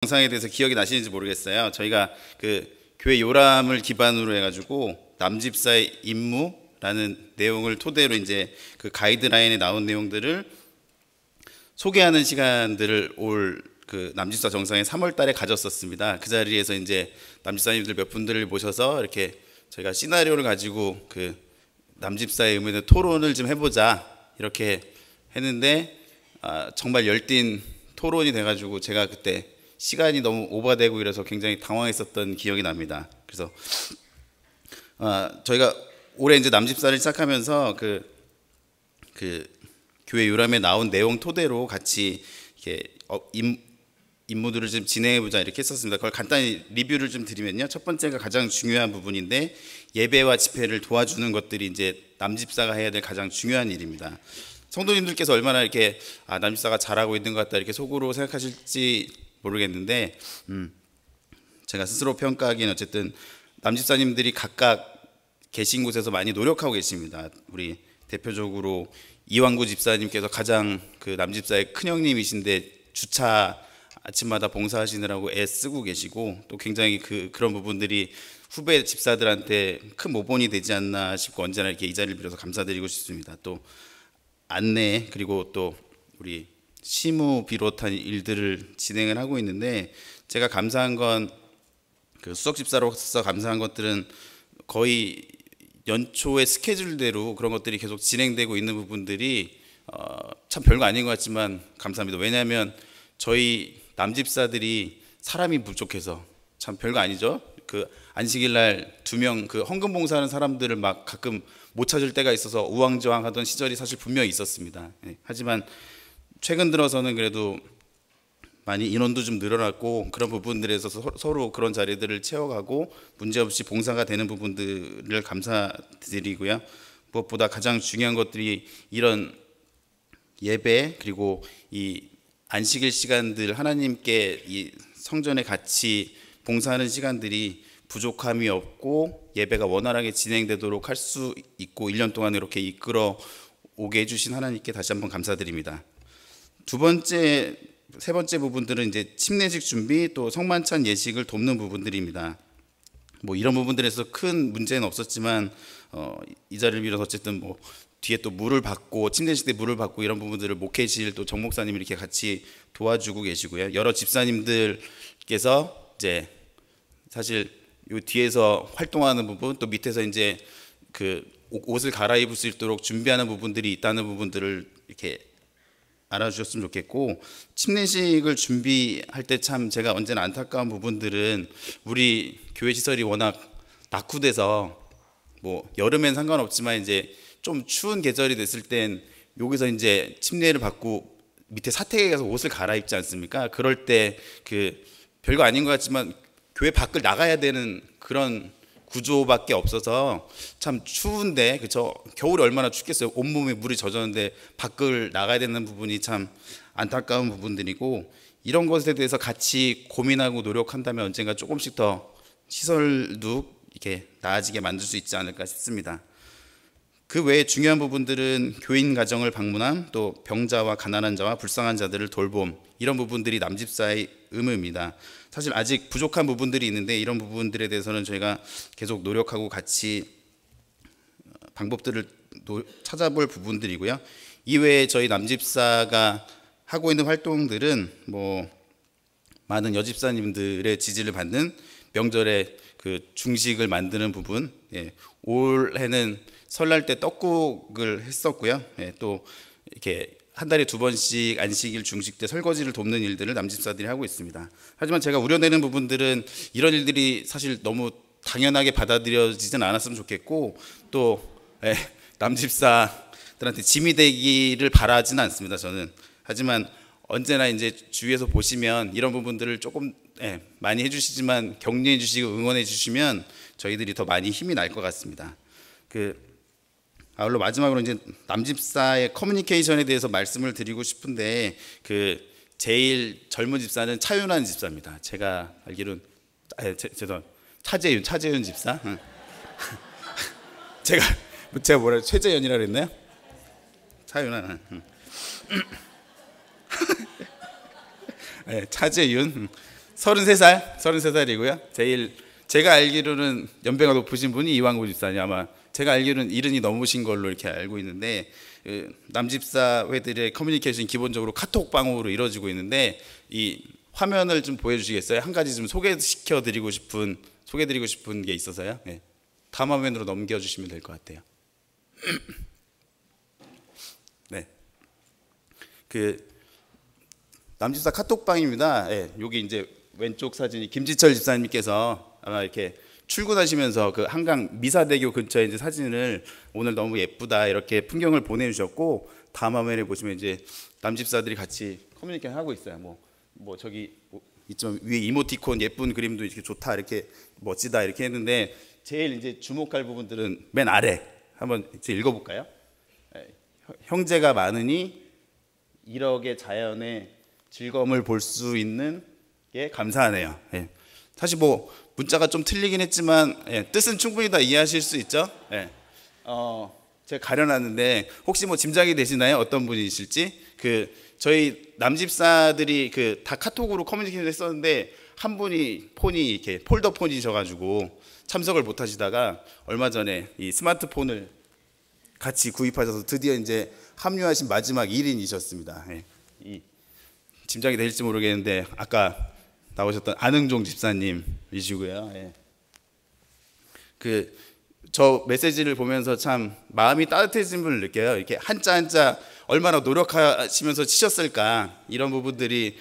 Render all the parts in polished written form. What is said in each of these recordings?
영상에 대해서 기억이 나시는지 모르겠어요. 저희가 그 교회 요람을 기반으로 해가지고 남집사의 임무라는 내용을 토대로 이제 그 가이드라인에 나온 내용들을 소개하는 시간들을 올 그 남집사 정상회 3월달에 가졌었습니다. 그 자리에서 이제 남집사님들 몇 분들을 모셔서 이렇게 저희가 시나리오를 가지고 그 남집사의 의무에 토론을 좀 해보자 이렇게 했는데 정말 열띤 토론이 돼가지고 제가 그때 시간이 너무 오버되고 이래서 굉장히 당황했었던 기억이 납니다. 그래서 저희가 올해 이제 남집사를 시작하면서 그 교회 요람에 나온 내용 토대로 같이 이렇게 임무들을 좀 진행해보자 이렇게 했었습니다. 그걸 간단히 리뷰를 좀 드리면요. 첫 번째가 가장 중요한 부분인데 예배와 집회를 도와주는 것들이 이제 남집사가 해야 될 가장 중요한 일입니다. 성도님들께서 얼마나 이렇게 남집사가 잘하고 있는 것 같다 이렇게 속으로 생각하실지 모르겠는데 제가 스스로 평가하기에는 어쨌든 남집사님들이 각각 계신 곳에서 많이 노력하고 계십니다. 우리 대표적으로 이왕구 집사님께서 가장 그 남집사의 큰형님이신데 주차 아침마다 봉사하시느라고 애쓰고 계시고 또 굉장히 그런 부분들이 후배 집사들한테 큰 모본이 되지 않나 싶고 언제나 이렇게 이 자리를 빌어서 감사드리고 싶습니다. 또 안내 그리고 또 우리 시무 비롯한 일들을 진행을 하고 있는데 제가 감사한 건 그 수석 집사로서 감사한 것들은 거의 연초의 스케줄대로 그런 것들이 계속 진행되고 있는 부분들이 참 별거 아닌 것 같지만 감사합니다. 왜냐하면 저희 남집사들이 사람이 부족해서 참 별거 아니죠. 그 안식일 날 2명 그 헌금 봉사하는 사람들을 막 가끔 못 찾을 때가 있어서 우왕좌왕하던 시절이 사실 분명히 있었습니다. 하지만 최근 들어서는 그래도 많이 인원도 좀 늘어났고 그런 부분들에서 서로 그런 자리들을 채워가고 문제없이 봉사가 되는 부분들을 감사드리고요. 무엇보다 가장 중요한 것들이 이런 예배 그리고 이 안식일 시간들 하나님께 이 성전에 같이 봉사하는 시간들이 부족함이 없고 예배가 원활하게 진행되도록 할 수 있고 1년 동안 이렇게 이끌어 오게 해주신 하나님께 다시 한번 감사드립니다. 세 번째 부분들은 이제 침례식 준비 또 성만찬 예식을 돕는 부분들입니다. 뭐 이런 부분들에서 큰 문제는 없었지만 이 자리를 빌어서 어쨌든 뭐 뒤에 또 물을 받고 침례식 때 물을 받고 이런 부분들을 목회실 또 정 목사님이 이렇게 같이 도와주고 계시고요. 여러 집사님들께서 이제 사실 요 뒤에서 활동하는 부분 또 밑에서 이제 그 옷을 갈아입을 수 있도록 준비하는 부분들이 있다는 부분들을 이렇게 알아주셨으면 좋겠고 침례식을 준비할 때 참 제가 언제나 안타까운 부분들은 우리 교회 시설이 워낙 낙후돼서 뭐 여름엔 상관없지만 이제 좀 추운 계절이 됐을 땐 여기서 이제 침례를 받고 밑에 사택에 가서 옷을 갈아입지 않습니까? 그럴 때 그 별거 아닌 것 같지만 교회 밖을 나가야 되는 그런 구조밖에 없어서 참 추운데 그쵸? 겨울에 얼마나 춥겠어요. 온몸에 물이 젖었는데 밖을 나가야 되는 부분이 참 안타까운 부분들이고 이런 것에 대해서 같이 고민하고 노력한다면 언젠가 조금씩 더 시설도 이렇게 나아지게 만들 수 있지 않을까 싶습니다. 그 외에 중요한 부분들은 교인 가정을 방문함 또 병자와 가난한 자와 불쌍한 자들을 돌봄 이런 부분들이 남집사의 의무입니다. 사실 아직 부족한 부분들이 있는데 이런 부분들에 대해서는 저희가 계속 노력하고 같이 방법들을 찾아볼 부분들이고요. 이외에 저희 남집사가 하고 있는 활동들은 뭐 많은 여집사님들의 지지를 받는 명절에 그 중식을 만드는 부분, 올해는 설날 때 떡국을 했었고요. 또 이렇게 한 달에 2번씩 안식일 중식 때 설거지를 돕는 일들을 남집사들이 하고 있습니다. 하지만 제가 우려되는 부분들은 이런 일들이 사실 너무 당연하게 받아들여지진 않았으면 좋겠고 또 남집사들한테 짐이 되기를 바라지는 않습니다. 저는. 하지만 언제나 이제 주위에서 보시면 이런 부분들을 조금 많이 해주시지만 격려해 주시고 응원해 주시면 저희들이 더 많이 힘이 날 것 같습니다. 아울러 마지막으로 이제 남집사의 커뮤니케이션에 대해서 말씀을 드리고 싶은데 그 제일 젊은 집사는 차윤환 집사입니다. 제가 알기로는 차재윤 집사. 제가 뭐라 최재현이라 그랬나요? 차윤환. 차재윤 33살이고요. 제가 알기로는 연배가 높으신 분이 이완구 집사님, 아마 제가 알기로는 70이 넘으신 걸로 이렇게 알고 있는데, 남집사회들의 커뮤니케이션 기본적으로 카톡방으로 이루어지고 있는데, 이 화면을 좀 보여주시겠어요? 한 가지 좀 소개드리고 싶은 게 있어서요. 네. 다음 화면으로 넘겨주시면 될 것 같아요. 네. 남집사 카톡방입니다. 네. 여기 이제 왼쪽 사진이 김지철 집사님께서 아마 이렇게 출근하시면서 그 한강 미사대교 근처에 이제 사진을 오늘 너무 예쁘다 이렇게 풍경을 보내주셨고, 다음 화면에 보시면 이제 남집사들이 같이 커뮤니케이션 하고 있어요. 뭐 저기 이점 위에 이모티콘 예쁜 그림도 이렇게 좋다, 이렇게 멋지다 이렇게 했는데, 제일 이제 주목할 부분들은 맨 아래 한번 이제 읽어볼까요? 형제가 많으니 1억의 자연의 즐거움을 볼 수 있는 게 감사하네요. 예. 사실 뭐 문자가 좀 틀리긴 했지만 뜻은 충분히 다 이해하실 수 있죠. 제가 가려놨는데 혹시 뭐 짐작이 되시나요? 어떤 분이실지? 저희 남집사들이 다 카톡으로 커뮤니케이션 했었는데, 한 분이 폰이 이렇게 폴더폰이셔가지고 참석을 못 하시다가 얼마 전에 이 스마트폰을 같이 구입하셔서 드디어 이제 합류하신 마지막 1인이셨습니다. 이 짐작이 될지 모르겠는데 아까 나오셨던 안흥종 집사님이시고요. 저 메시지를 보면서 참 마음이 따뜻해진 분을 느껴요. 이렇게 한자 얼마나 노력하시면서 치셨을까, 이런 부분들이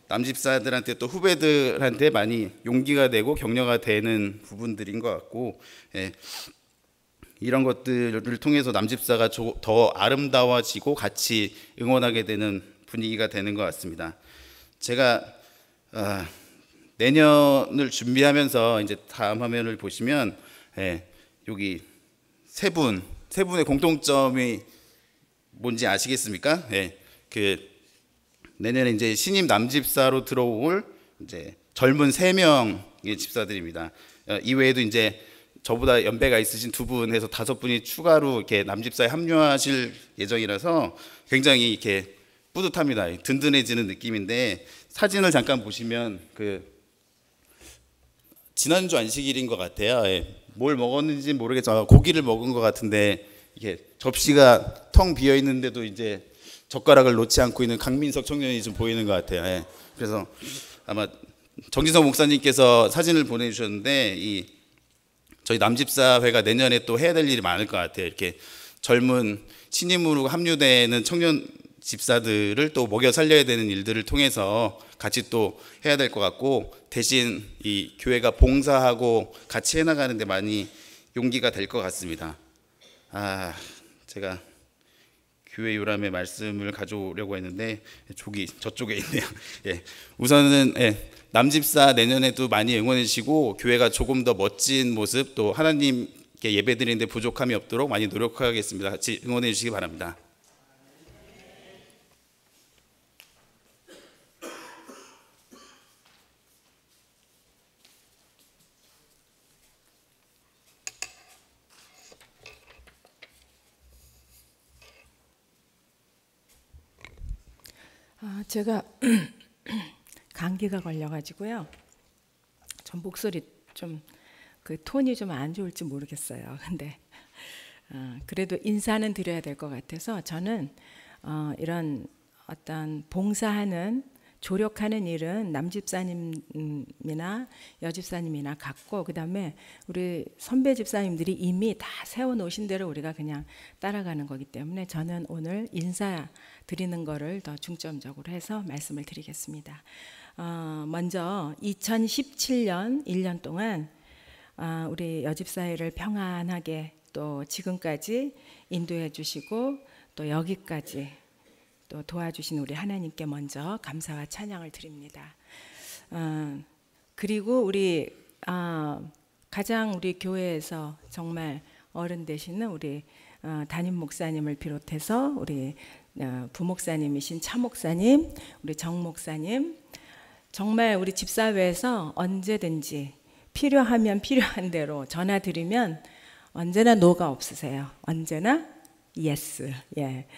남집사들한테 또 후배들한테 많이 용기가 되고 격려가 되는 부분들인 것 같고, 이런 것들을 통해서 남집사가 더 아름다워지고 같이 응원하게 되는 분위기가 되는 것 같습니다. 제가 내년을 준비하면서 이제 다음 화면을 보시면 여기 세 분의 공통점이 뭔지 아시겠습니까? 내년에 이제 신임 남집사로 들어올 이제 젊은 3명의 집사들입니다. 이외에도 이제 저보다 연배가 있으신 2분 해서 5분이 추가로 이렇게 남집사에 합류하실 예정이라서 굉장히 이렇게 뿌듯합니다. 든든해지는 느낌인데, 사진을 잠깐 보시면 지난주 안식일인 것 같아요. 뭘 먹었는지 모르겠지만 고기를 먹은 것 같은데, 이게 접시가 텅 비어 있는데도 이제 젓가락을 놓지 않고 있는 강민석 청년이 좀 보이는 것 같아요. 그래서 아마 정진석 목사님께서 사진을 보내주셨는데, 저희 남집사회가 내년에 또 해야 될 일이 많을 것 같아요. 이렇게 젊은 신임으로 합류되는 청년 집사들을 또 먹여 살려야 되는 일들을 통해서 같이 또 해야 될 것 같고, 대신 이 교회가 봉사하고 같이 해나가는 데 많이 용기가 될 것 같습니다. 제가 교회 요람의 말씀을 가져오려고 했는데 저쪽에 있네요. 우선은 남집사 내년에도 많이 응원해 주시고, 교회가 조금 더 멋진 모습, 또 하나님께 예배드리는데 부족함이 없도록 많이 노력하겠습니다. 같이 응원해 주시기 바랍니다. 제가 감기가 걸려가지고요. 전 목소리 좀 톤이 좀 안 좋을지 모르겠어요. 근데 그래도 인사는 드려야 될 것 같아서, 저는 이런 어떤 봉사하는, 조력하는 일은 남집사님이나 여집사님이나 같고, 그 다음에 우리 선배 집사님들이 이미 다 세워놓으신 대로 우리가 그냥 따라가는 거기 때문에, 저는 오늘 인사 드리는 거를 더 중점적으로 해서 말씀을 드리겠습니다. 먼저 2017년 1년 동안 우리 여집사회를 평안하게 또 지금까지 인도해 주시고, 또 여기까지 또 도와주신 우리 하나님께 먼저 감사와 찬양을 드립니다. 그리고 우리 가장 우리 교회에서 정말 어른 되시는 우리 담임 목사님을 비롯해서 우리 부목사님이신 차목사님, 우리 정목사님, 정말 우리 집사회에서 언제든지 필요하면 필요한 대로 전화 드리면 언제나 노가 없으세요. 언제나 예스.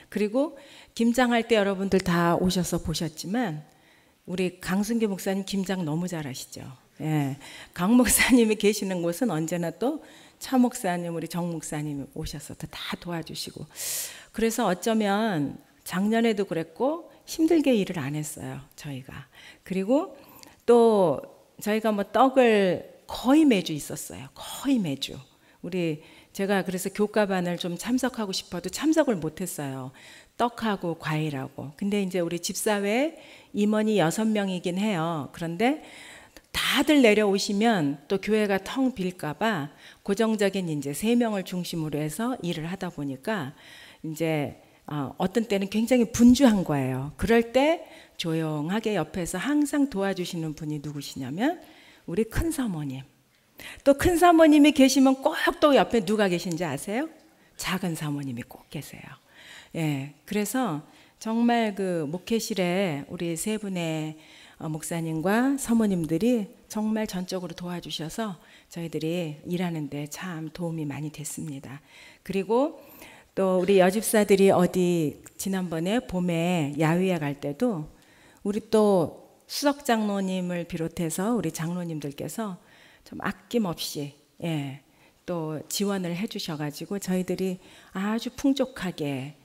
그리고 김장할 때 여러분들 다 오셔서 보셨지만, 우리 강순기 목사님 김장 너무 잘하시죠. 예, 강 목사님이 계시는 곳은 언제나 또 차 목사님, 우리 정 목사님 오셔서 다 도와주시고, 그래서 어쩌면 작년에도 그랬고 힘들게 일을 안 했어요, 저희가. 그리고 또 저희가 뭐 떡을 거의 매주 있었어요. 거의 매주. 제가 그래서 교과반을 좀 참석하고 싶어도 참석을 못했어요. 떡하고 과일하고. 근데 이제 우리 집사회 임원이 6명이긴 해요. 그런데 다들 내려오시면 또 교회가 텅 빌까봐 고정적인 이제 3명을 중심으로 해서 일을 하다 보니까 이제 어떤 때는 굉장히 분주한 거예요. 그럴 때 조용하게 옆에서 항상 도와주시는 분이 누구시냐면 우리 큰 사모님. 또 큰 사모님이 계시면 꼭 또 옆에 누가 계신지 아세요? 작은 사모님이 꼭 계세요. 예, 그래서 정말 그 목회실에 우리 3분의 목사님과 사모님들이 정말 전적으로 도와주셔서 저희들이 일하는데 참 도움이 많이 됐습니다. 그리고 또 우리 여집사들이 어디 지난번에 봄에 야외에 갈 때도 우리 또 수석 장로님을 비롯해서 우리 장로님들께서 좀 아낌없이 또 지원을 해주셔가지고 저희들이 아주 풍족하게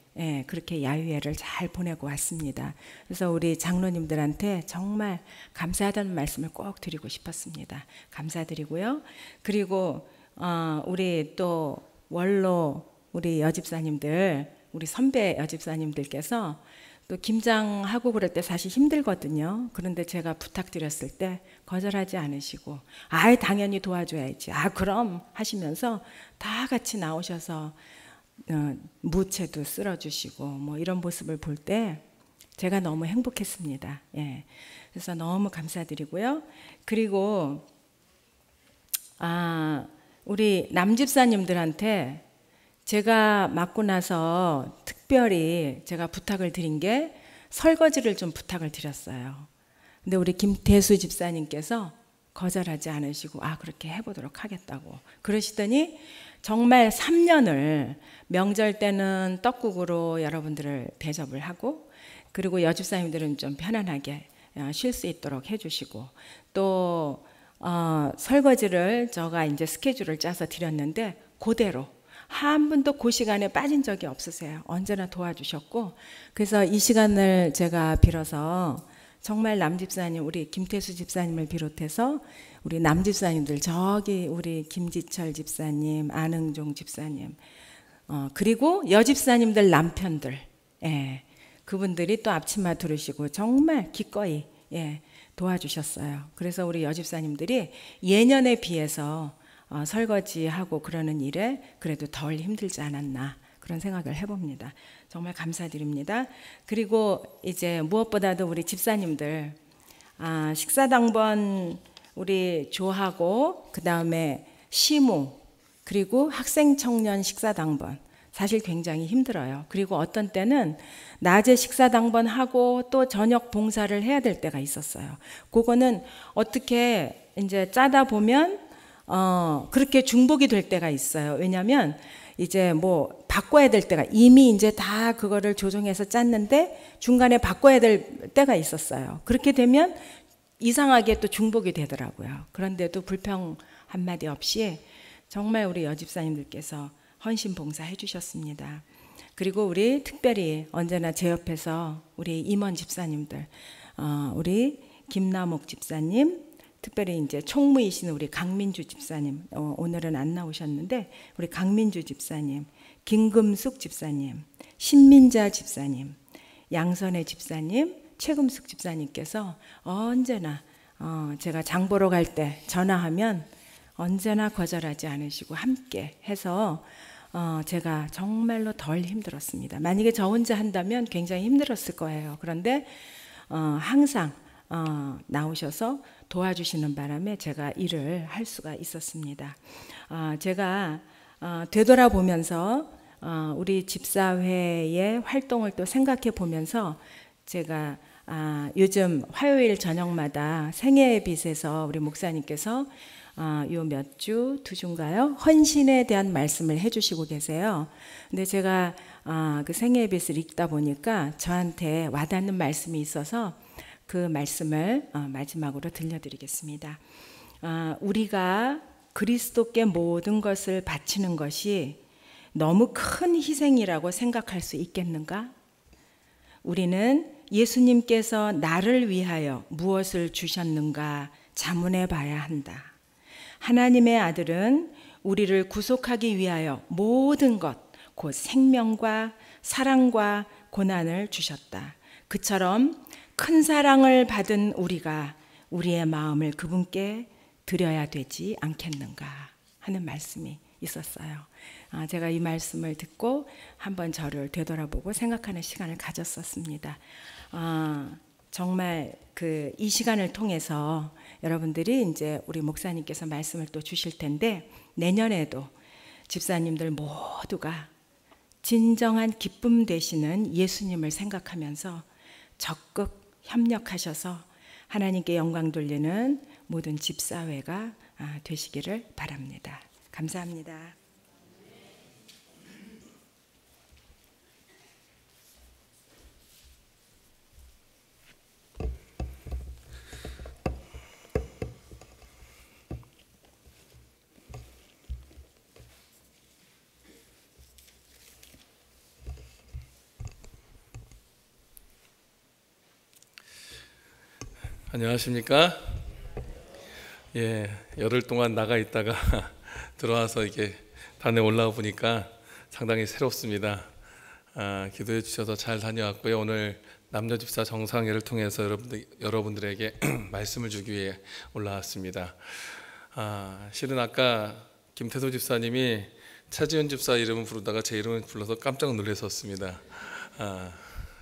그렇게 야유회를 잘 보내고 왔습니다. 그래서 우리 장로님들한테 정말 감사하다는 말씀을 꼭 드리고 싶었습니다. 감사드리고요. 그리고 우리 또 원로 우리 여집사님들, 우리 선배 여집사님들께서 또 김장하고 그럴 때 사실 힘들거든요. 그런데 제가 부탁드렸을 때 거절하지 않으시고 당연히 도와줘야지. 그럼 하시면서 다 같이 나오셔서 무채도 쓸어주시고 뭐 이런 모습을 볼 때 제가 너무 행복했습니다. 예. 그래서 너무 감사드리고요. 그리고 우리 남집사님들한테 제가 맡고 나서 특별히 제가 부탁을 드린 게 설거지를 좀 부탁을 드렸어요. 근데 우리 김태수 집사님께서 거절하지 않으시고 그렇게 해보도록 하겠다고 그러시더니 정말 3년을 명절 때는 떡국으로 여러분들을 대접을 하고, 그리고 여집사님들은 좀 편안하게 쉴 수 있도록 해주시고, 또 설거지를 제가 이제 스케줄을 짜서 드렸는데 그대로 한 번도 그 시간에 빠진 적이 없으세요. 언제나 도와주셨고, 그래서 이 시간을 제가 빌어서 정말 남집사님, 우리 김태수 집사님을 비롯해서 우리 남집사님들, 저기 우리 김지철 집사님, 안흥종 집사님, 그리고 여집사님들 남편들, 그분들이 또 앞치마 두르시고 정말 기꺼이 도와주셨어요. 그래서 우리 여집사님들이 예년에 비해서 설거지하고 그러는 일에 그래도 덜 힘들지 않았나 그런 생각을 해봅니다. 정말 감사드립니다. 그리고 이제 무엇보다도 우리 집사님들 식사당번 우리 조하고 그 다음에 시무 그리고 학생 청년 식사당번 사실 굉장히 힘들어요. 그리고 어떤 때는 낮에 식사당번하고 또 저녁 봉사를 해야 될 때가 있었어요. 그거는 어떻게 이제 짜다 보면 그렇게 중복이 될 때가 있어요. 왜냐하면 이제 뭐 바꿔야 될 때가 이미 이제 다 그거를 조정해서 짰는데 중간에 바꿔야 될 때가 있었어요. 그렇게 되면 이상하게 또 중복이 되더라고요. 그런데도 불평 한마디 없이 정말 우리 여집사님들께서 헌신 봉사해 주셨습니다. 그리고 우리 특별히 언제나 제 옆에서 우리 임원 집사님들, 우리 김남옥 집사님, 특별히 이제 총무이신 우리 강민주 집사님, 오늘은 안 나오셨는데 우리 강민주 집사님, 김금숙 집사님, 신민자 집사님, 양선혜 집사님, 최금숙 집사님께서 언제나 제가 장 보러 갈 때 전화하면 언제나 거절하지 않으시고 함께 해서 제가 정말로 덜 힘들었습니다. 만약에 저 혼자 한다면 굉장히 힘들었을 거예요. 그런데 항상 나오셔서 도와주시는 바람에 제가 일을 할 수가 있었습니다. 제가 되돌아보면서 우리 집사회의 활동을 또 생각해 보면서 제가 요즘 화요일 저녁마다 생애의 빛에서 우리 목사님께서 요 몇 주, 2주인가요? 헌신에 대한 말씀을 해주시고 계세요. 근데 제가 그 생애의 빛을 읽다 보니까 저한테 와닿는 말씀이 있어서 그 말씀을 마지막으로 들려드리겠습니다. 우리가 그리스도께 모든 것을 바치는 것이 너무 큰 희생이라고 생각할 수 있겠는가? 우리는 예수님께서 나를 위하여 무엇을 주셨는가 자문해 봐야 한다. 하나님의 아들은 우리를 구속하기 위하여 모든 것, 곧 생명과 사랑과 고난을 주셨다. 그처럼 큰 사랑을 받은 우리가 우리의 마음을 그분께 드려야 되지 않겠는가 하는 말씀이 있었어요. 제가 이 말씀을 듣고 한번 저를 되돌아보고 생각하는 시간을 가졌었습니다. 정말 이 시간을 통해서 여러분들이 이제 우리 목사님께서 말씀을 또 주실 텐데, 내년에도 집사님들 모두가 진정한 기쁨 되시는 예수님을 생각하면서 적극 협력하셔서 하나님께 영광 돌리는 모든 집사회가 되시기를 바랍니다. 감사합니다. 안녕하십니까? 열흘 동안 나가 있다가 들어와서 이게 단에 올라와 보니까 상당히 새롭습니다. 기도해 주셔서 잘 다녀왔고요. 오늘 남녀집사 정상회를 통해서 여러분들에게 말씀을 주기 위해 올라왔습니다. 실은 아까 김태소 집사님이 차지은 집사 이름을 부르다가 제 이름을 불러서 깜짝 놀랐었습니다.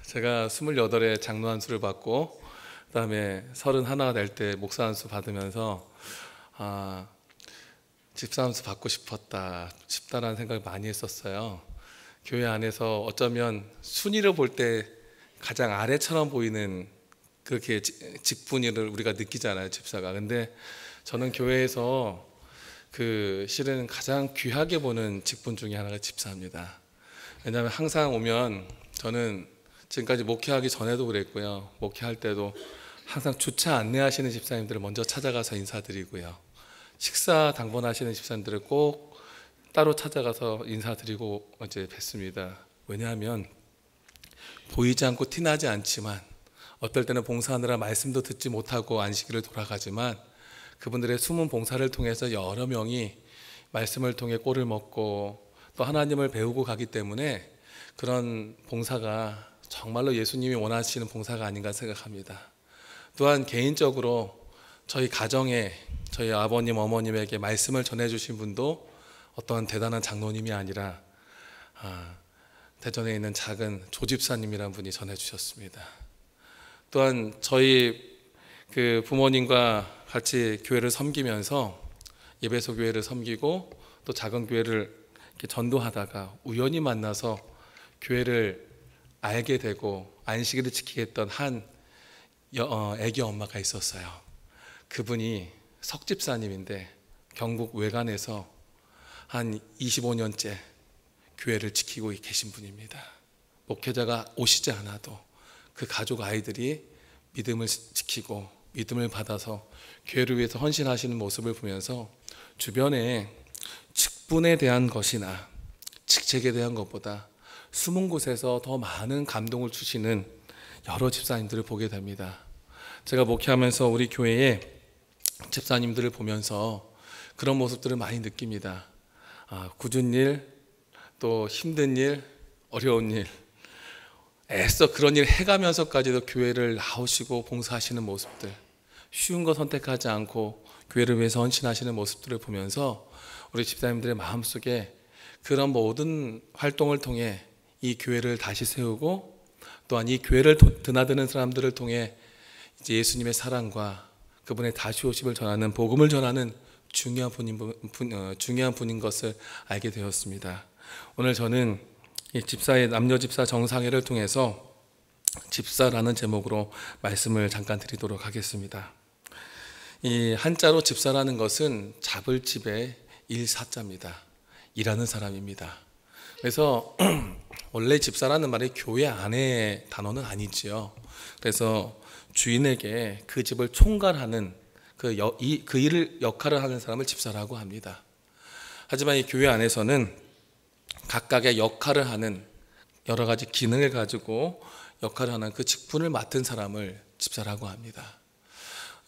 제가 28에 장로 안수를 받고 그 다음에 31가 될 때 목사 안수 받으면서 집사 안수 받고 싶다라는 생각을 많이 했었어요. 교회 안에서 어쩌면 순위를 볼 때 가장 아래처럼 보이는 그렇게 직분을 우리가 느끼잖아요, 집사가. 근데 저는 교회에서 실은 가장 귀하게 보는 직분 중에 하나가 집사입니다. 왜냐하면 항상 오면, 저는 지금까지 목회하기 전에도 그랬고요, 목회할 때도 항상 주차 안내하시는 집사님들을 먼저 찾아가서 인사드리고요, 식사 당번하시는 집사님들을 꼭 따로 찾아가서 인사드리고 이제 뵙습니다. 왜냐하면 보이지 않고 티나지 않지만, 어떨 때는 봉사하느라 말씀도 듣지 못하고 안식일을 돌아가지만, 그분들의 숨은 봉사를 통해서 여러 명이 말씀을 통해 꼴을 먹고 또 하나님을 배우고 가기 때문에 그런 봉사가 정말로 예수님이 원하시는 봉사가 아닌가 생각합니다. 또한 개인적으로 저희 가정에 저희 아버님 어머님에게 말씀을 전해주신 분도 어떤 대단한 장로님이 아니라 대전에 있는 작은 조집사님이라는 분이 전해주셨습니다. 또한 저희 부모님과 같이 교회를 섬기면서 예배소 교회를 섬기고 또 작은 교회를 이렇게 전도하다가 우연히 만나서 교회를 알게 되고 안식일을 지키게 했던 한 애기 엄마가 있었어요. 그분이 석집사님인데 경북 외관에서 한 25년째 교회를 지키고 계신 분입니다. 목회자가 오시지 않아도 그 가족 아이들이 믿음을 지키고 믿음을 받아서 교회를 위해서 헌신하시는 모습을 보면서 주변에 직분에 대한 것이나 직책에 대한 것보다 숨은 곳에서 더 많은 감동을 주시는 여러 집사님들을 보게 됩니다. 제가 목회하면서 우리 교회의 집사님들을 보면서 그런 모습들을 많이 느낍니다. 굳은 일, 또 힘든 일, 어려운 일, 애써 그런 일 해가면서까지도 교회를 나오시고 봉사하시는 모습들, 쉬운 거 선택하지 않고 교회를 위해서 헌신하시는 모습들을 보면서 우리 집사님들의 마음속에 그런 모든 활동을 통해 이 교회를 다시 세우고, 또한 이 교회를 드나드는 사람들을 통해 이제 예수님의 사랑과 그분의 다시 오심을 전하는, 복음을 전하는 중요한 분인 것을 알게 되었습니다. 오늘 저는 이 집사의 남녀 집사 정상회를 통해서 집사라는 제목으로 말씀을 잠깐 드리도록 하겠습니다. 이 한자로 집사라는 것은 잡을 집의 일사자입니다. 일하는 사람입니다. 그래서 원래 집사라는 말이 교회 안의 단어는 아니지요. 그래서 주인에게 그 집을 총괄하는 그 일을 역할을 하는 사람을 집사라고 합니다. 하지만 이 교회 안에서는 각각의 역할을 하는 여러 가지 기능을 가지고 역할을 하는 그 직분을 맡은 사람을 집사라고 합니다.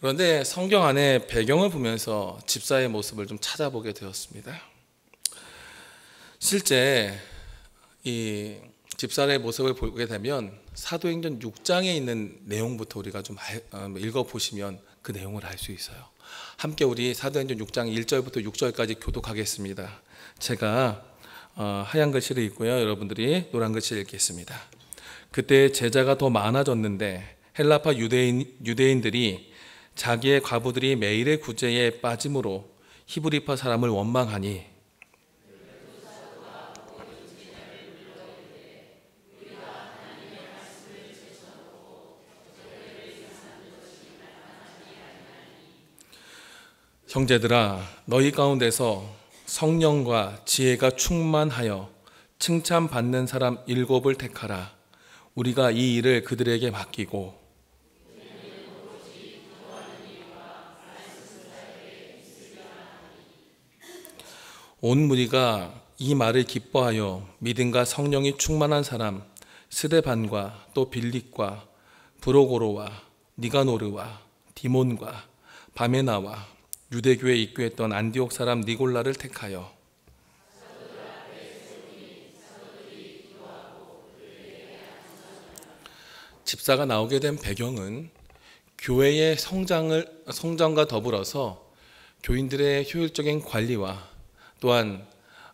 그런데 성경 안에 배경을 보면서 집사의 모습을 좀 찾아보게 되었습니다. 실제 이 집사의 모습을 보게 되면 사도행전 6장에 있는 내용부터 우리가 좀 읽어보시면 그 내용을 알 수 있어요. 함께 우리 사도행전 6장 1절부터 6절까지 교독하겠습니다. 제가 하얀 글씨를 읽고요, 여러분들이 노란 글씨를 읽겠습니다. 그때 제자가 더 많아졌는데 헬라파 유대인들이 자기의 과부들이 매일의 구제에 빠짐으로 히브리파 사람을 원망하니 형제들아, 너희 가운데서 성령과 지혜가 충만하여 칭찬받는 사람 7을 택하라. 우리가 이 일을 그들에게 맡기고 온 무리가 이 말을 기뻐하여 믿음과 성령이 충만한 사람 스데반과 또 빌립과 브로고로와 니가노르와 디몬과 바메나와 유대교에 입교했던 안디옥 사람 니골라를 택하여 집사가 나오게 된 배경은 교회의 성장과 더불어서 교인들의 효율적인 관리와 또한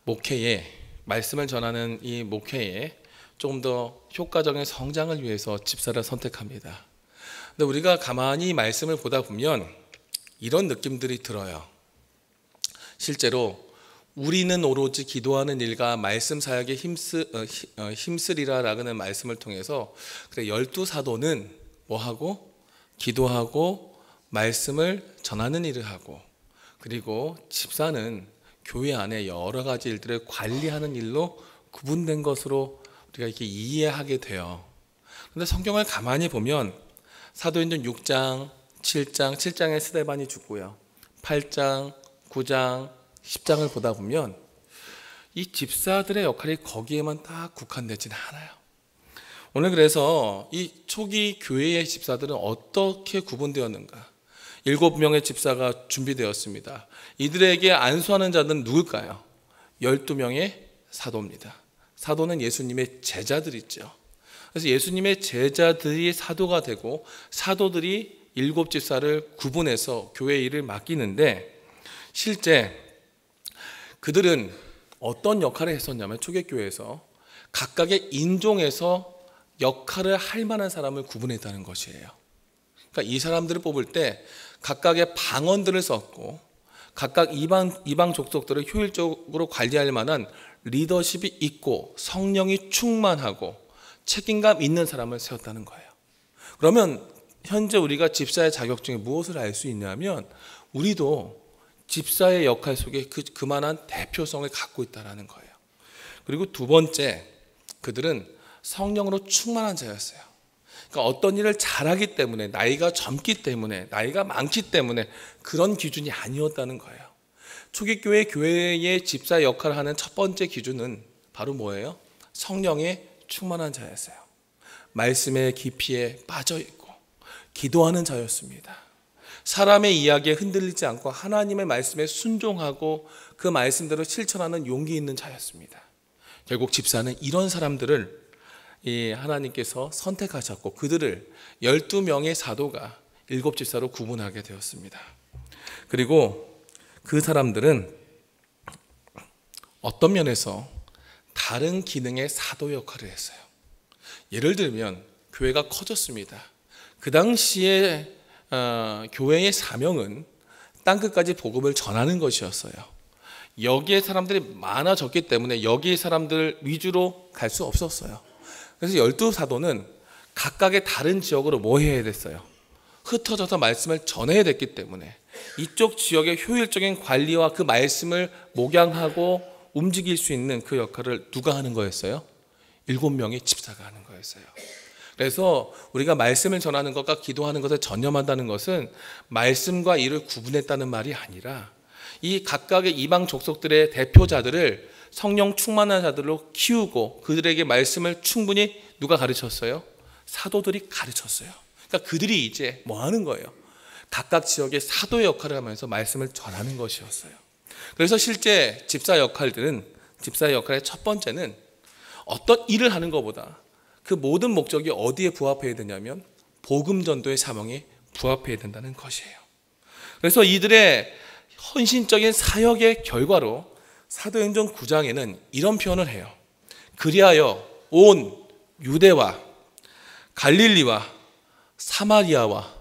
목회에 말씀을 전하는 이 목회에 조금 더 효과적인 성장을 위해서 집사를 선택합니다. 근데 우리가 가만히 말씀을 보다 보면 이런 느낌들이 들어요. 실제로 우리는 오로지 기도하는 일과 말씀 사역에 힘쓰리라라는 말씀을 통해서 그래 12사도는 뭐하고? 기도하고 말씀을 전하는 일을 하고, 그리고 집사는 교회 안에 여러 가지 일들을 관리하는 일로 구분된 것으로 우리가 이렇게 이해하게 돼요. 그런데 성경을 가만히 보면 사도행전 6장, 7장에 스데반이 죽고요, 8장, 9장, 10장을 보다 보면 이 집사들의 역할이 거기에만 딱 국한되지는 않아요. 오늘 그래서 이 초기 교회의 집사들은 어떻게 구분되었는가? 7명의 집사가 준비되었습니다. 이들에게 안수하는 자들은 누굴까요? 12명의 사도입니다. 사도는 예수님의 제자들이죠. 그래서 예수님의 제자들이 사도가 되고 사도들이 7집사를 구분해서 교회 일을 맡기는데, 실제 그들은 어떤 역할을 했었냐면 초대교회에서 각각의 인종에서 역할을 할 만한 사람을 구분했다는 것이에요. 그러니까 이 사람들을 뽑을 때 각각의 방언들을 썼고 각각 이방 족속들을 효율적으로 관리할 만한 리더십이 있고 성령이 충만하고 책임감 있는 사람을 세웠다는 거예요. 그러면 현재 우리가 집사의 자격증에 무엇을 알 수 있냐면 우리도 집사의 역할 속에 그만한 대표성을 갖고 있다는 거예요. 그리고 두 번째, 그들은 성령으로 충만한 자였어요. 그러니까 어떤 일을 잘하기 때문에, 나이가 젊기 때문에, 나이가 많기 때문에 그런 기준이 아니었다는 거예요. 초기 교회의 집사 역할을 하는 첫 번째 기준은 바로 뭐예요? 성령에 충만한 자였어요. 말씀의 깊이에 빠져 있고 기도하는 자였습니다. 사람의 이야기에 흔들리지 않고 하나님의 말씀에 순종하고 그 말씀대로 실천하는 용기 있는 자였습니다. 결국 집사는 이런 사람들을 하나님께서 선택하셨고 그들을 12명의 사도가 7집사로 구분하게 되었습니다. 그리고 그 사람들은 어떤 면에서 다른 기능의 사도 역할을 했어요. 예를 들면 교회가 커졌습니다. 그 당시에 교회의 사명은 땅끝까지 복음을 전하는 것이었어요. 여기에 사람들이 많아졌기 때문에 여기 사람들 위주로 갈 수 없었어요. 그래서 12사도는 각각의 다른 지역으로 뭐 해야 됐어요? 흩어져서 말씀을 전해야 됐기 때문에 이쪽 지역의 효율적인 관리와 그 말씀을 목양하고 움직일 수 있는 그 역할을 누가 하는 거였어요? 7명의 집사가 하는 거였어요. 그래서 우리가 말씀을 전하는 것과 기도하는 것을 전념한다는 것은 말씀과 일을 구분했다는 말이 아니라 이 각각의 이방 족속들의 대표자들을 성령 충만한 자들로 키우고 그들에게 말씀을 충분히 누가 가르쳤어요? 사도들이 가르쳤어요. 그러니까 그들이 이제 뭐 하는 거예요? 각각 지역의 사도의 역할을 하면서 말씀을 전하는 것이었어요. 그래서 실제 집사의 역할의 첫 번째는 어떤 일을 하는 것보다 그 모든 목적이 어디에 부합해야 되냐면 복음 전도의 사명에 부합해야 된다는 것이에요. 그래서 이들의 헌신적인 사역의 결과로 사도행전 9장에는 이런 표현을 해요. 그리하여 온 유대와 갈릴리와 사마리아와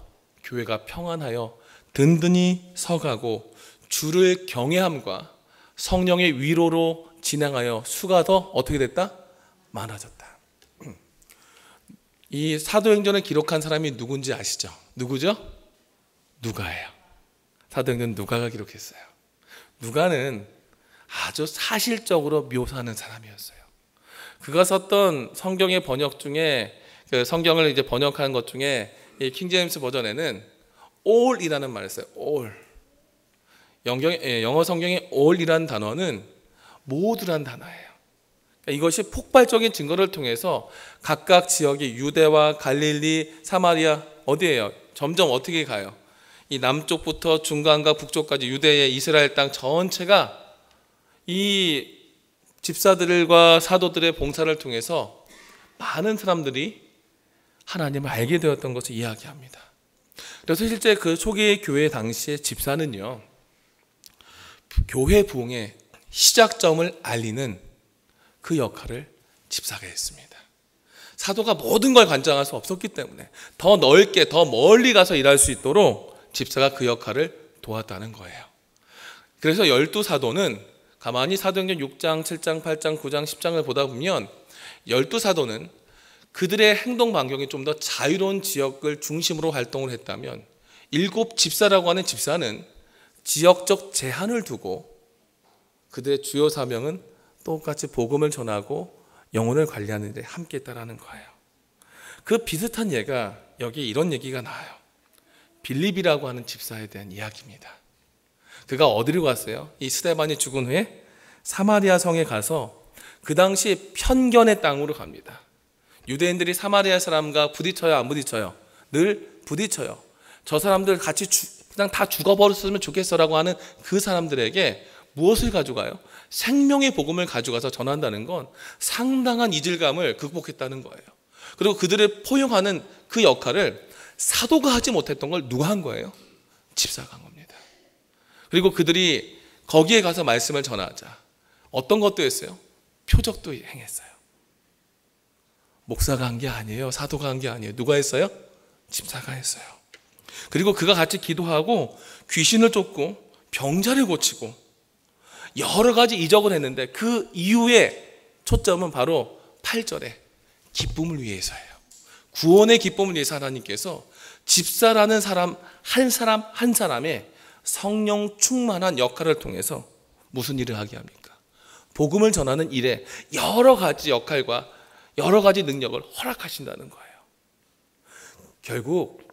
교회가 평안하여 든든히 서가고 주를 경외함과 성령의 위로로 진행하여 수가 더 어떻게 됐다? 많아졌다. 이 사도행전을 기록한 사람이 누군지 아시죠? 누구죠? 누가예요. 사도행전 누가가 기록했어요. 누가는 아주 사실적으로 묘사하는 사람이었어요. 그가 썼던 성경의 번역 중에 그 성경을 이제 번역한 것 중에 이 킹제임스 버전에는 all이라는 말을 써요. all. 영어 성경의 all이라는 단어는 모두란 단어예요. 이것이 폭발적인 증거를 통해서 각각 지역이 유대와 갈릴리, 사마리아 어디예요? 점점 어떻게 가요? 이 남쪽부터 중간과 북쪽까지 유대의 이스라엘 땅 전체가 이 집사들과 사도들의 봉사를 통해서 많은 사람들이 하나님을 알게 되었던 것을 이야기합니다. 그래서 실제 그 초기 교회 당시의 집사는요, 교회 부흥의 시작점을 알리는 그 역할을 집사가 했습니다. 사도가 모든 걸 관장할 수 없었기 때문에 더 넓게 더 멀리 가서 일할 수 있도록 집사가 그 역할을 도왔다는 거예요. 그래서 12사도는 가만히 사도행전 6장, 7장, 8장, 9장, 10장을 보다 보면 12사도는 그들의 행동 반경이 좀 더 자유로운 지역을 중심으로 활동을 했다면 7 집사라고 하는 집사는 지역적 제한을 두고 그들의 주요 사명은 똑같이 복음을 전하고 영혼을 관리하는 데 함께 했다라는 거예요. 그 비슷한 예가 여기 이런 얘기가 나와요. 빌립이라고 하는 집사에 대한 이야기입니다. 그가 어디로 갔어요? 이 스데반이 죽은 후에 사마리아 성에 가서 그 당시 편견의 땅으로 갑니다. 유대인들이 사마리아 사람과 부딪혀요, 안 부딪혀요? 늘 부딪혀요. 저 사람들 같이 그냥 다 죽어버렸으면 좋겠어라고 하는 그 사람들에게 무엇을 가져가요? 생명의 복음을 가져가서 전한다는 건 상당한 이질감을 극복했다는 거예요. 그리고 그들을 포용하는 그 역할을 사도가 하지 못했던 걸 누가 한 거예요? 집사가 한 겁니다. 그리고 그들이 거기에 가서 말씀을 전하자 어떤 것도 했어요? 표적도 행했어요. 목사가 한 게 아니에요. 사도가 한 게 아니에요. 누가 했어요? 집사가 했어요. 그리고 그가 같이 기도하고 귀신을 쫓고 병자를 고치고 여러 가지 이적을 했는데 그 이후에 초점은 바로 8절에 기쁨을 위해서예요. 구원의 기쁨을 위해서 하나님께서 집사라는 사람 한 사람의 성령 충만한 역할을 통해서 무슨 일을 하게 합니까? 복음을 전하는 일에 여러 가지 역할과 여러 가지 능력을 허락하신다는 거예요. 결국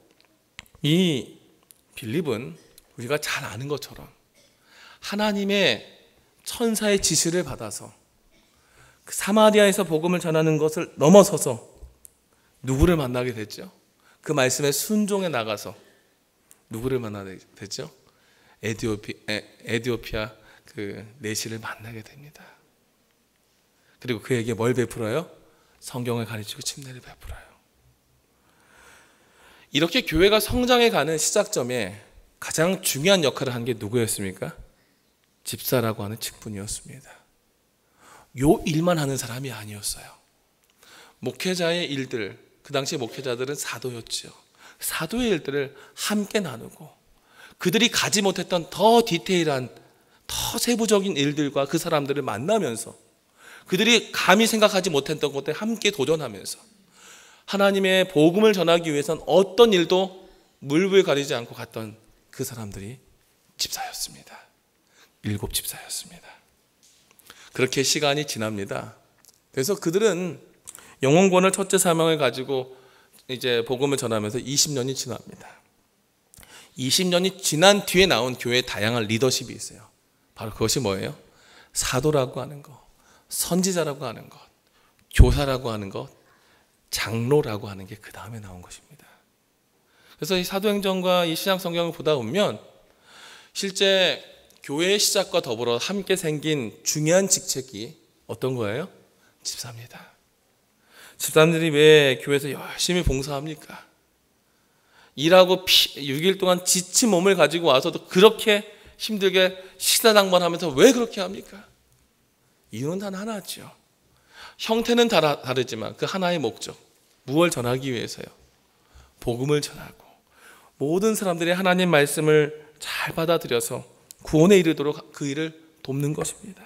이 빌립은 우리가 잘 아는 것처럼 하나님의 천사의 지시를 받아서 그 사마리아에서 복음을 전하는 것을 넘어서서 누구를 만나게 됐죠? 그 말씀에 순종해 나가서 누구를 만나게 됐죠? 에디오피아 그 내시를 만나게 됩니다. 그리고 그에게 뭘 베풀어요? 성경을 가르치고 침례를 베풀어요. 이렇게 교회가 성장해가는 시작점에 가장 중요한 역할을 한 게 누구였습니까? 집사라고 하는 직분이었습니다. 요 일만 하는 사람이 아니었어요. 목회자의 일들, 그 당시 목회자들은 사도였지요. 사도의 일들을 함께 나누고 그들이 가지 못했던 더 디테일한 더 세부적인 일들과 그 사람들을 만나면서 그들이 감히 생각하지 못했던 것에 함께 도전하면서 하나님의 복음을 전하기 위해서는 어떤 일도 물불 가리지 않고 갔던 그 사람들이 집사였습니다. 7 집사였습니다. 그렇게 시간이 지납니다. 그래서 그들은 영혼구원을 첫째 사명을 가지고 이제 복음을 전하면서 20년이 지납니다. 20년이 지난 뒤에 나온 교회의 다양한 리더십이 있어요. 바로 그것이 뭐예요? 사도라고 하는 것, 선지자라고 하는 것, 교사라고 하는 것, 장로라고 하는 게 그 다음에 나온 것입니다. 그래서 이 사도행전과 이 신약성경을 보다 보면 실제 교회의 시작과 더불어 함께 생긴 중요한 직책이 어떤 거예요? 집사입니다. 집사님들이 왜 교회에서 열심히 봉사합니까? 일하고 6일 동안 지친 몸을 가지고 와서도 그렇게 힘들게 식사당번하면서 왜 그렇게 합니까? 이유는 단 하나죠. 형태는 다르지만 그 하나의 목적, 무엇을 전하기 위해서요? 복음을 전하고 모든 사람들이 하나님 말씀을 잘 받아들여서 구원에 이르도록 그 일을 돕는 것입니다.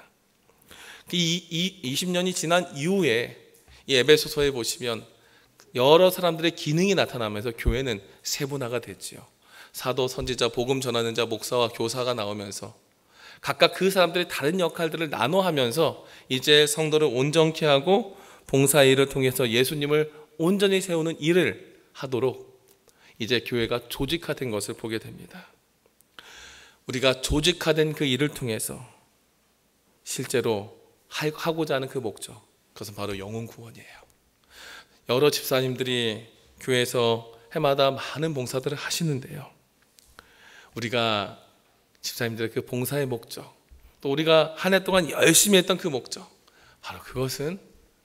이 20년이 지난 이후에 이 에베소서에 보시면 여러 사람들의 기능이 나타나면서 교회는 세분화가 됐지요. 사도, 선지자, 복음 전하는 자, 목사와 교사가 나오면서 각각 그 사람들의 다른 역할들을 나눠 하면서 이제 성도를 온전케 하고 봉사의 일을 통해서 예수님을 온전히 세우는 일을 하도록 이제 교회가 조직화된 것을 보게 됩니다. 우리가 조직화된 그 일을 통해서 실제로 하고자 하는 그 목적, 그것은 바로 영혼 구원이에요. 여러 집사님들이 교회에서 해마다 많은 봉사들을 하시는데요. 우리가 집사님들의 그 봉사의 목적, 또 우리가 한 해 동안 열심히 했던 그 목적, 바로 그것은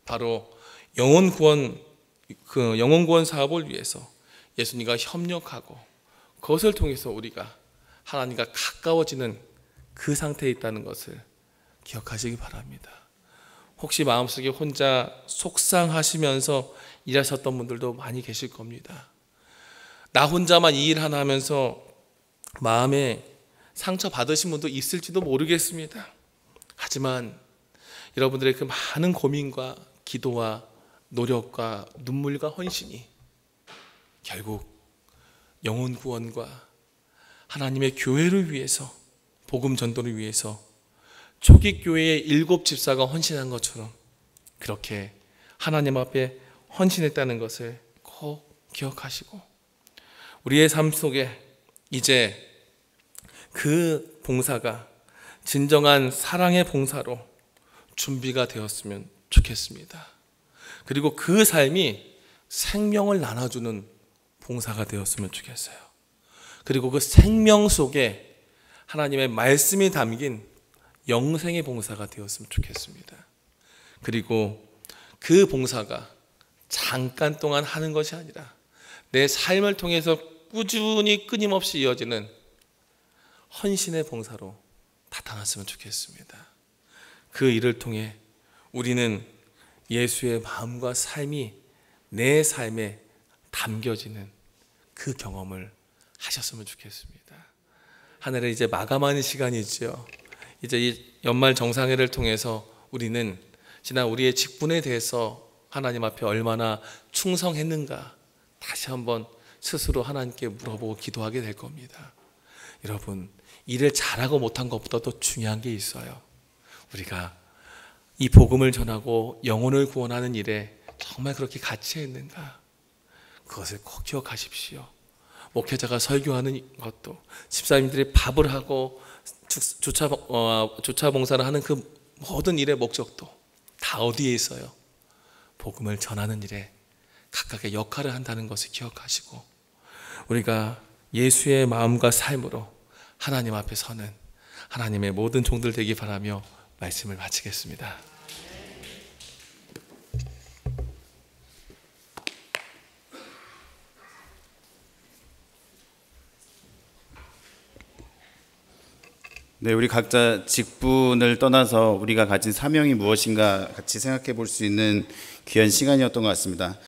바로 영혼 구원 사업을 위해서 예수님과 협력하고 그것을 통해서 우리가 하나님과 가까워지는 그 상태에 있다는 것을 기억하시기 바랍니다. 혹시 마음속에 혼자 속상하시면서 일하셨던 분들도 많이 계실 겁니다. 나 혼자만 이 일 하나 하면서 마음에 상처 받으신 분도 있을지도 모르겠습니다. 하지만 여러분들의 그 많은 고민과 기도와 노력과 눈물과 헌신이 결국 영혼 구원과 하나님의 교회를 위해서, 복음 전도를 위해서 초기 교회의 7 집사가 헌신한 것처럼 그렇게 하나님 앞에 헌신했다는 것을 꼭 기억하시고, 우리의 삶 속에 이제 그 봉사가 진정한 사랑의 봉사로 준비가 되었으면 좋겠습니다. 그리고 그 삶이 생명을 나눠주는 봉사가 되었으면 좋겠어요. 그리고 그 생명 속에 하나님의 말씀이 담긴 영생의 봉사가 되었으면 좋겠습니다. 그리고 그 봉사가 잠깐 동안 하는 것이 아니라 내 삶을 통해서 꾸준히 끊임없이 이어지는 헌신의 봉사로 나타났으면 좋겠습니다. 그 일을 통해 우리는 예수의 마음과 삶이 내 삶에 담겨지는 그 경험을 하셨으면 좋겠습니다. 한 해를 이제 마감하는 시간이죠. 이제 이 연말 정상회를 통해서 우리는 지난 우리의 직분에 대해서 하나님 앞에 얼마나 충성했는가 다시 한번 스스로 하나님께 물어보고 기도하게 될 겁니다. 여러분, 일을 잘하고 못한 것보다 더 중요한 게 있어요. 우리가 이 복음을 전하고 영혼을 구원하는 일에 정말 그렇게 가치 있는가? 그것을 꼭 기억하십시오. 목회자가 설교하는 것도, 집사님들이 밥을 하고 조차 봉사를 하는 그 모든 일의 목적도 다 어디에 있어요? 복음을 전하는 일에 각각의 역할을 한다는 것을 기억하시고, 우리가 예수의 마음과 삶으로 하나님 앞에 서는 하나님의 모든 종들 되기 바라며 말씀을 마치겠습니다. 네, 우리 각자 직분을 떠나서 우리가 가진 사명이 무엇인가 같이 생각해 볼 수 있는 귀한 시간이었던 것 같습니다.